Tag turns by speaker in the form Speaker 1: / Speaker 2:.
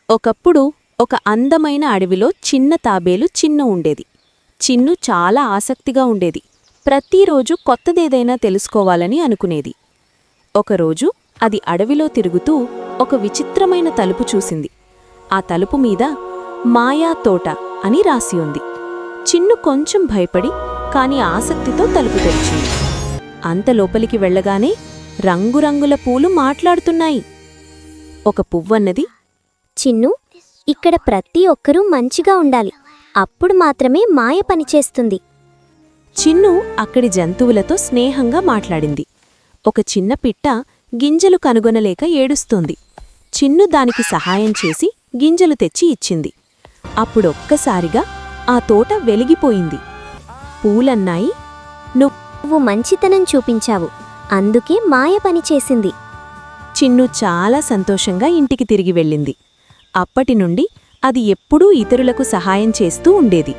Speaker 1: ఒకప్పుడు ఒక అందమైన అడవిలో చిన్న తాబేలు చిన్ను ఉండేది. చిన్ను చాలా ఆసక్తిగా ఉండేది. ప్రతిరోజు కొత్తదేదైనా తెలుసుకోవాలని అనుకునేది. ఒకరోజు అది అడవిలో తిరుగుతూ ఒక విచిత్రమైన తలుపు చూసింది. ఆ తలుపు మీద మాయా తోట అని రాసి ఉంది. చిన్ను కొంచెం భయపడి కాని ఆసక్తితో తలుపు తెరిచింది. అంత లోపలికి వెళ్ళగానే రంగురంగుల పూలు మాట్లాడుతున్నాయి. ఒక పువ్వన్నది,
Speaker 2: చిన్ను, ఇక్కడ ప్రతి ఒక్కరూ మంచిగా ఉండాలి. అప్పుడు మాత్రమే మాయ పనిచేస్తుంది.
Speaker 1: చిన్ను అక్కడి జంతువులతో స్నేహంగా మాట్లాడింది. ఒక చిన్న పిట్ట గింజలు కనుగొనలేక ఏడుస్తోంది. చిన్ను దానికి సహాయం చేసి గింజలు తెచ్చి ఇచ్చింది. అప్పుడొక్కసారిగా ఆ తోట వెలిగిపోయింది. పూలన్నాయి,
Speaker 2: నువ్వు మంచితనం చూపించావు, అందుకే మాయ పనిచేసింది.
Speaker 1: చిన్ను చాలా సంతోషంగా ఇంటికి తిరిగి వెళ్ళింది. అప్పటినుండి అది ఎప్పుడూ ఇతరులకు సహాయం చేస్తూ ఉండేది.